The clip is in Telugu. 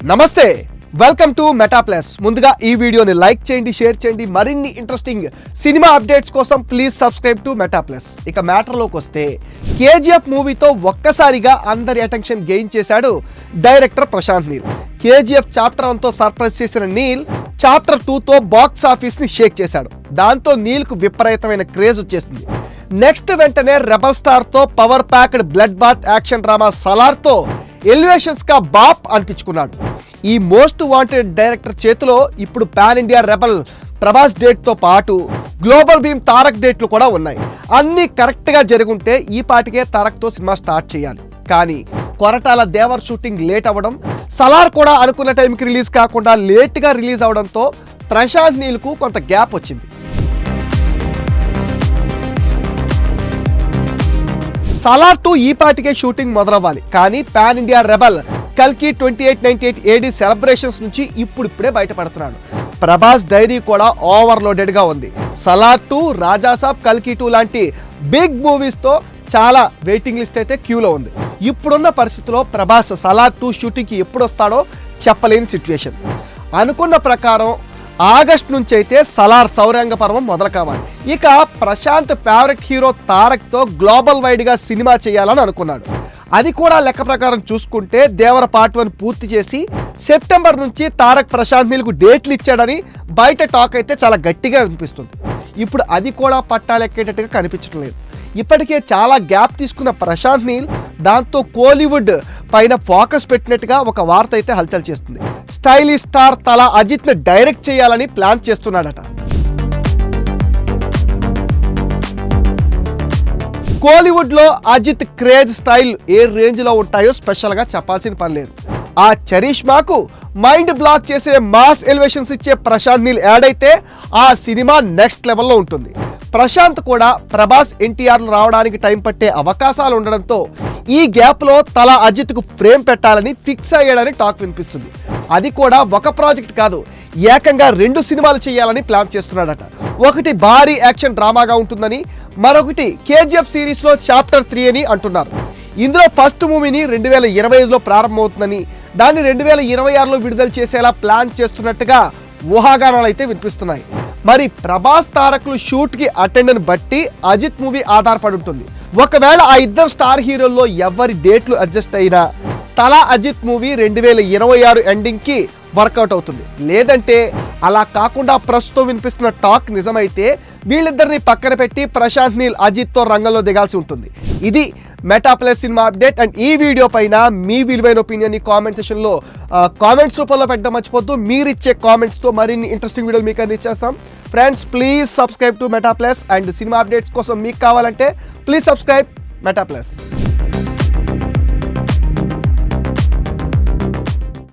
నమస్తే, వెల్కమ్ టు మెటా ప్లస్. ముందుగా ఈ వీడియోని లైక్ చేయండి, షేర్ చేయండి. మరిన్ని ఇంట్రెస్టింగ్ సినిమా అప్డేట్స్ కోసం please subscribe to Meta Plus. ఇక మ్యాటర్లోకి వస్తే, కేజీఎఫ్ మూవీతో ఒక్కసారిగా అందరి అటెన్షన్ గెయిన్ చేశాడు డైరెక్టర్ ప్రశాంత్ నీల్. కేజీఎఫ్ చాప్టర్ 1తో సర్ప్రైజ్ చేసిన నీల్ చాప్టర్ 2తో బాక్స్ ఆఫీస్ని షేక్ చేశాడు. దాంతో నీల్కు విపరీతమైన క్రేజ్ వచ్చేసింది. నెక్స్ట్ వెంటనే రెబల్ స్టార్తో power packed blood bath action drama సలార్తో ఎలివేషన్స్ గా బాప్ అనిపించుకున్నాడు. ఈ మోస్ట్ వాంటెడ్ డైరెక్టర్ చేతిలో ఇప్పుడు పాన్ ఇండియా రెబల్ ప్రభాస్ డేట్తో పాటు గ్లోబల్ భీమ్ తారక్ డేట్లు కూడా ఉన్నాయి. అన్నీ కరెక్ట్గా జరుగుంటే ఈ పాటికే తారక్తో సినిమా స్టార్ట్ చేయాలి. కానీ కొరటాల దేవర్ షూటింగ్ లేట్ అవ్వడం, సలార్ కూడా అనుకున్న టైంకి రిలీజ్ కాకుండా లేట్గా రిలీజ్ అవడంతో ప్రశాంత్ నీల్కు కొంత గ్యాప్ వచ్చింది. సలార్ 2 ఈ పాటికే షూటింగ్ మొదలవ్వాలి. కానీ పాన్ ఇండియా రెబల్ కల్కి 2898 AD సెలబ్రేషన్స్ నుంచి ఇప్పుడిప్పుడే బయటపడుతున్నాడు. ప్రభాస్ డైరీ కూడా ఓవర్లోడెడ్గా ఉంది. సలార్ 2, రాజాసాబ్, కల్కి 2 లాంటి బిగ్ మూవీస్తో చాలా వెయిటింగ్ లిస్ట్ అయితే క్యూలో ఉంది. ఇప్పుడున్న పరిస్థితిలో ప్రభాస్ సలార్ 2 షూటింగ్కి ఎప్పుడు వస్తాడో చెప్పలేని సిచ్యువేషన్. అనుకున్న ప్రకారం ఆగస్ట్ నుంచి అయితే సలార్ సౌరంగ పర్వం మొదలు కావాలి. ఇక ప్రశాంత్ ఫేవరెట్ హీరో తారక్తో గ్లోబల్ వైడ్గా సినిమా చేయాలని అనుకున్నాడు. అది కూడా లెక్క ప్రకారం చూసుకుంటే దేవర పార్ట్ 1 పూర్తి చేసి సెప్టెంబర్ నుంచి తారక్ ప్రశాంత్ నీల్కు డేట్లు ఇచ్చాడని బయట టాక్ అయితే చాలా గట్టిగా వినిపిస్తుంది. ఇప్పుడు అది కూడా పట్టాలెక్కేటట్టుగా కనిపించడం లేదు. ఇప్పటికే చాలా గ్యాప్ తీసుకున్న ప్రశాంత్ నీల్ దాంతో కోలీవుడ్ పైన ఫోకస్ పెట్టినట్టుగా ఒక వార్త అయితే హల్చల్ చేస్తుంది. స్టైలిష్ స్టార్ తల అజిత్ని డైరెక్ట్ చేయాలని ప్లాన్ చేస్తున్నాడట. కోలీవుడ్లో అజిత్ క్రేజ్ స్టైల్ ఏ రేంజ్లో ఉంటాయో స్పెషల్గా చెప్పాల్సిన పని లేదు. ఆ చరిష్మాకు మైండ్ బ్లాక్ చేసే మాస్ ఎలివేషన్స్ ఇచ్చే ప్రశాంత్ నీల్ యాడ్ అయితే ఆ సినిమా నెక్స్ట్ లెవెల్లో ఉంటుంది. ప్రశాంత్ కూడా ప్రభాస్ ఎన్టీఆర్లు రావడానికి టైం పట్టే అవకాశాలు ఉండడంతో ఈ గ్యాప్లో తల అజిత్కు ఫ్రేమ్ పెట్టాలని ఫిక్స్ అయ్యాడని టాక్ వినిపిస్తుంది. అది కూడా ఒక ప్రాజెక్ట్ కాదు, ఏకంగా 2 సినిమాలు చేయాలని ప్లాన్ చేస్తున్నాడట. ఒకటి భారీ యాక్షన్ డ్రామాగా ఉంటుందని, మరొకటి కేజీఎఫ్ సిరీస్లో చాప్టర్ 3 అని అంటున్నారు. ఇందులో ఫస్ట్ మూవీని 2025లో ప్రారంభమవుతుందని, దాన్ని 2026లో విడుదల చేసేలా ప్లాన్ చేస్తున్నట్టుగా ఊహాగానాలు అయితే వినిపిస్తున్నాయి. మరి ప్రభాస్ తారక్లు షూట్కి అటెండెన్స్ బట్టి అజిత్ మూవీ ఆధారపడి ఉంటుంది. ఒకవేళ ఆ ఇద్దరు స్టార్ హీరోల్లో ఎవరి డేట్లు అడ్జస్ట్ అయినా తలా అజిత్ మూవీ 2026 ఎండింగ్కి వర్కౌట్ అవుతుంది. లేదంటే అలా కాకుండా ప్రస్తుతం వినిపిస్తున్న టాక్ నిజమైతే వీళ్ళిద్దరిని పక్కన పెట్టి ప్రశాంత్ నీల్ అజిత్తో రంగంలో దిగాల్సి ఉంటుంది. ఇది meta plus cinema update. And ఈ వీడియో పైన మీ విలువైన ఒపీనియన్ని కామెంట్ సెక్షన్లో కామెంట్స్ రూపంలో పెట్టడం మర్చిపోద్దు. మీరు ఇచ్చే కామెంట్స్తో మరిన్ని ఇంట్రెస్టింగ్ వీడియోలు మీకు అందించేస్తాం. Friends, please subscribe to Meta Plus. And cinema updates కోసం మీకు కావాలంటే ప్లీజ్ సబ్స్క్రైబ్ మెటా ప్లస్.